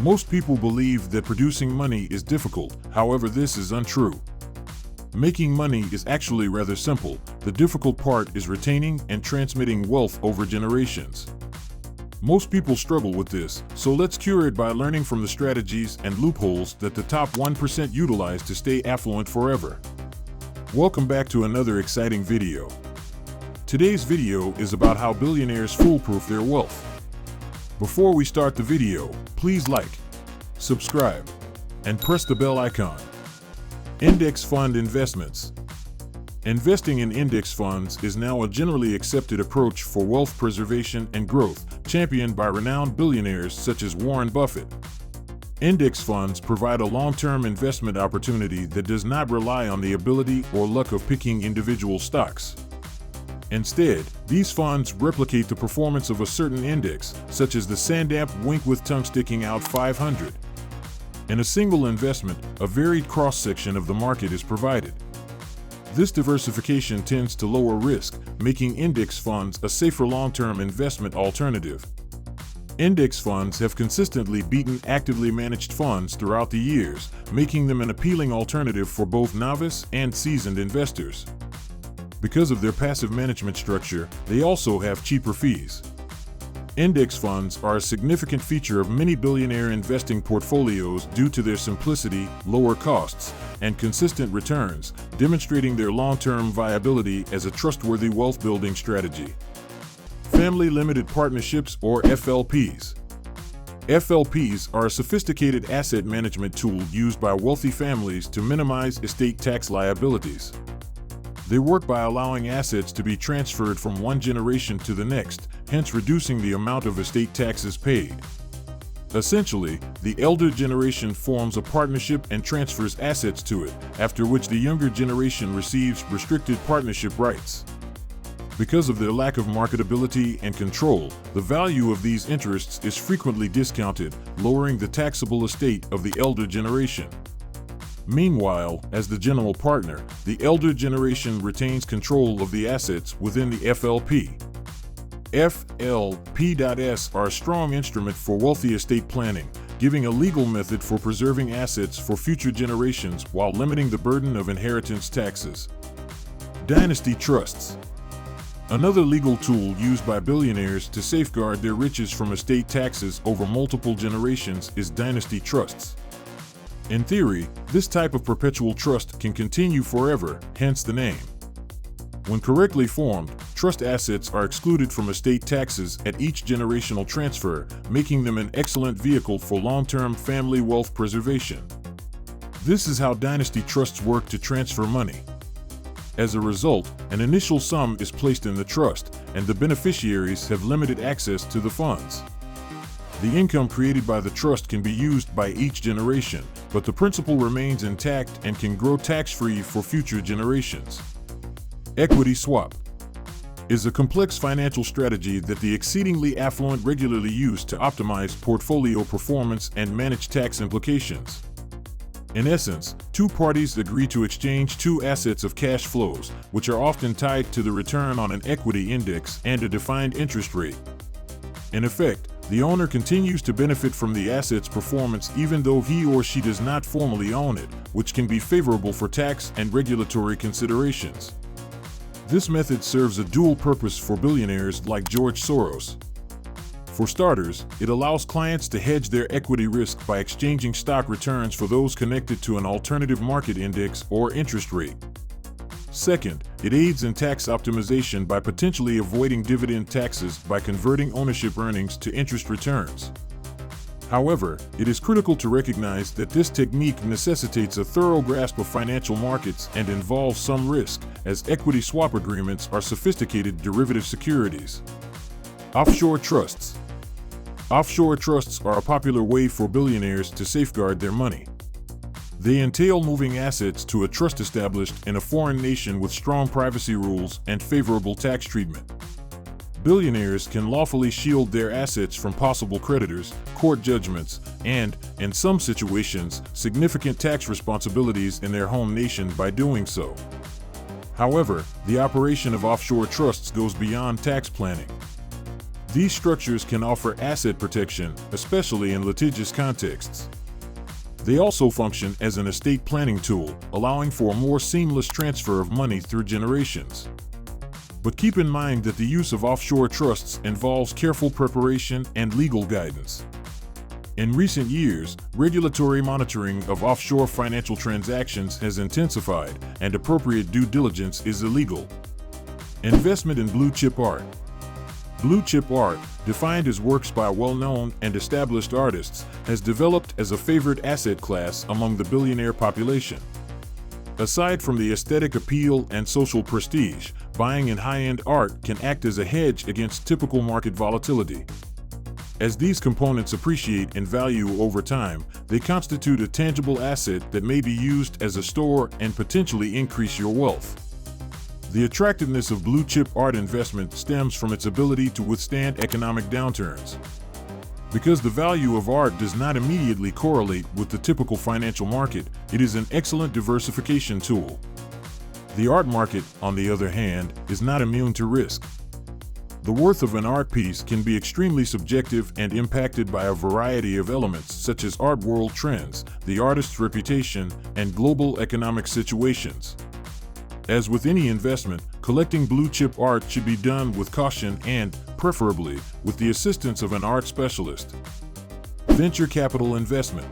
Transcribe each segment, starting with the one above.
Most people believe that producing money is difficult, however, this is untrue. Making money is actually rather simple. The difficult part is retaining and transmitting wealth over generations. Most people struggle with this, so let's cure it by learning from the strategies and loopholes that the top 1% utilize to stay affluent forever. Welcome back to another exciting video. Today's video is about how billionaires foolproof their wealth. Before we start the video, please like, subscribe, and press the bell icon. Index fund investments. Investing in index funds is now a generally accepted approach for wealth preservation and growth, championed by renowned billionaires such as Warren Buffett. Index funds provide a long-term investment opportunity that does not rely on the ability or luck of picking individual stocks. Instead, these funds replicate the performance of a certain index, such as the Sandap Wink with Tongue Sticking Out 500. In a single investment, a varied cross-section of the market is provided. This diversification tends to lower risk, making index funds a safer long-term investment alternative. Index funds have consistently beaten actively managed funds throughout the years, making them an appealing alternative for both novice and seasoned investors. Because of their passive management structure, they also have cheaper fees. Index funds are a significant feature of many billionaire investing portfolios due to their simplicity, lower costs, and consistent returns, demonstrating their long-term viability as a trustworthy wealth-building strategy. Family Limited Partnerships, or FLPs. FLPs are a sophisticated asset management tool used by wealthy families to minimize estate tax liabilities. They work by allowing assets to be transferred from one generation to the next, hence reducing the amount of estate taxes paid. Essentially, the elder generation forms a partnership and transfers assets to it, after which the younger generation receives restricted partnership rights. Because of their lack of marketability and control, the value of these interests is frequently discounted, lowering the taxable estate of the elder generation. Meanwhile, as the general partner, the elder generation retains control of the assets within the FLP. FLPs are a strong instrument for wealthy estate planning, giving a legal method for preserving assets for future generations while limiting the burden of inheritance taxes. Dynasty trusts. Another legal tool used by billionaires to safeguard their riches from estate taxes over multiple generations is dynasty trusts. In theory, this type of perpetual trust can continue forever, hence the name. When correctly formed, trust assets are excluded from estate taxes at each generational transfer, making them an excellent vehicle for long-term family wealth preservation. This is how dynasty trusts work to transfer money. As a result, an initial sum is placed in the trust, and the beneficiaries have limited access to the funds. The income created by the trust can be used by each generation, but the principal remains intact and can grow tax-free for future generations. Equity swap is a complex financial strategy that the exceedingly affluent regularly use to optimize portfolio performance and manage tax implications. In essence, two parties agree to exchange two assets of cash flows, which are often tied to the return on an equity index and a defined interest rate. In effect, the owner continues to benefit from the asset's performance even though he or she does not formally own it, which can be favorable for tax and regulatory considerations. This method serves a dual purpose for billionaires like George Soros. For starters, it allows clients to hedge their equity risk by exchanging stock returns for those connected to an alternative market index or interest rate. Second, it aids in tax optimization by potentially avoiding dividend taxes by converting ownership earnings to interest returns. However, it is critical to recognize that this technique necessitates a thorough grasp of financial markets and involves some risk, as equity swap agreements are sophisticated derivative securities. Offshore trusts. Offshore trusts are a popular way for billionaires to safeguard their money. They entail moving assets to a trust established in a foreign nation with strong privacy rules and favorable tax treatment. Billionaires can lawfully shield their assets from possible creditors, court judgments, and, in some situations, significant tax responsibilities in their home nation by doing so. However, the operation of offshore trusts goes beyond tax planning. These structures can offer asset protection, especially in litigious contexts. They also function as an estate planning tool, allowing for a more seamless transfer of money through generations. But keep in mind that the use of offshore trusts involves careful preparation and legal guidance. In recent years, regulatory monitoring of offshore financial transactions has intensified, and appropriate due diligence is illegal. Investment in blue chip art. Blue chip art, defined as works by well-known and established artists, has developed as a favored asset class among the billionaire population. Aside from the aesthetic appeal and social prestige, buying in high-end art can act as a hedge against typical market volatility. As these components appreciate in value over time, they constitute a tangible asset that may be used as a store and potentially increase your wealth. The attractiveness of blue-chip art investment stems from its ability to withstand economic downturns. Because the value of art does not immediately correlate with the typical financial market, it is an excellent diversification tool. The art market, on the other hand, is not immune to risk. The worth of an art piece can be extremely subjective and impacted by a variety of elements such as art world trends, the artist's reputation, and global economic situations. As with any investment, collecting blue-chip art should be done with caution and, preferably, with the assistance of an art specialist. Venture capital investment.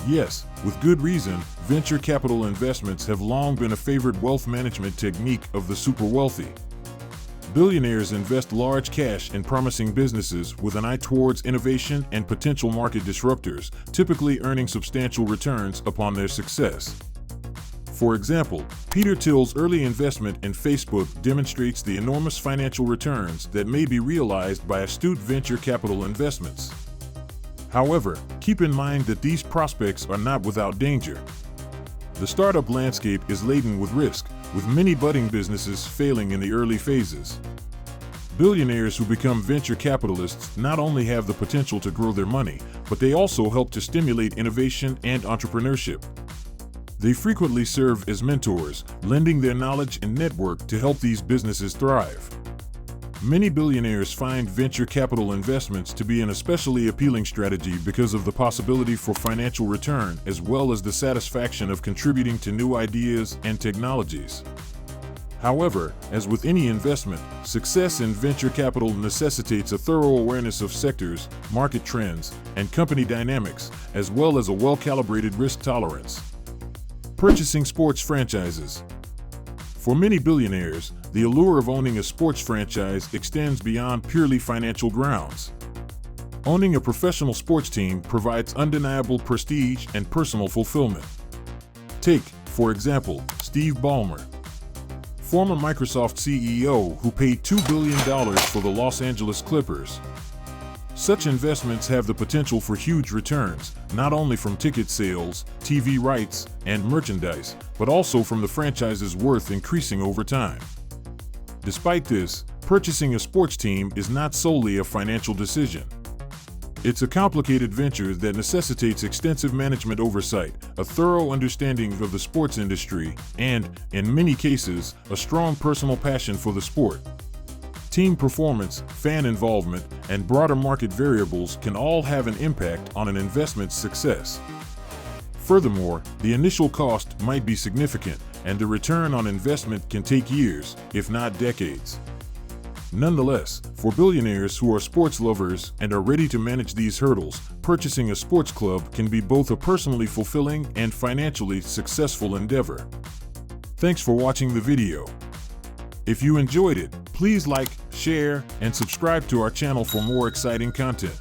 Yes, with good reason, venture capital investments have long been a favored wealth management technique of the super wealthy. Billionaires invest large cash in promising businesses with an eye towards innovation and potential market disruptors, typically earning substantial returns upon their success. For example, Peter Thiel's early investment in Facebook demonstrates the enormous financial returns that may be realized by astute venture capital investments. However, keep in mind that these prospects are not without danger. The startup landscape is laden with risk, with many budding businesses failing in the early phases. Billionaires who become venture capitalists not only have the potential to grow their money, but they also help to stimulate innovation and entrepreneurship. They frequently serve as mentors, lending their knowledge and network to help these businesses thrive. Many billionaires find venture capital investments to be an especially appealing strategy because of the possibility for financial return as well as the satisfaction of contributing to new ideas and technologies. However, as with any investment, success in venture capital necessitates a thorough awareness of sectors, market trends, and company dynamics, as well as a well-calibrated risk tolerance. Purchasing sports franchises. For many billionaires, the allure of owning a sports franchise extends beyond purely financial grounds. Owning a professional sports team provides undeniable prestige and personal fulfillment. Take, for example, Steve Ballmer, former Microsoft CEO who paid $2 billion for the Los Angeles Clippers. Such investments have the potential for huge returns, not only from ticket sales, TV rights, and merchandise, but also from the franchise's worth increasing over time. Despite this, purchasing a sports team is not solely a financial decision. It's a complicated venture that necessitates extensive management oversight, a thorough understanding of the sports industry, and, in many cases, a strong personal passion for the sport. Team performance, fan involvement, and broader market variables can all have an impact on an investment's success. Furthermore, the initial cost might be significant, and the return on investment can take years, if not decades. Nonetheless, for billionaires who are sports lovers and are ready to manage these hurdles, purchasing a sports club can be both a personally fulfilling and financially successful endeavor. Thanks for watching the video. If you enjoyed it, please like, share, and subscribe to our channel for more exciting content.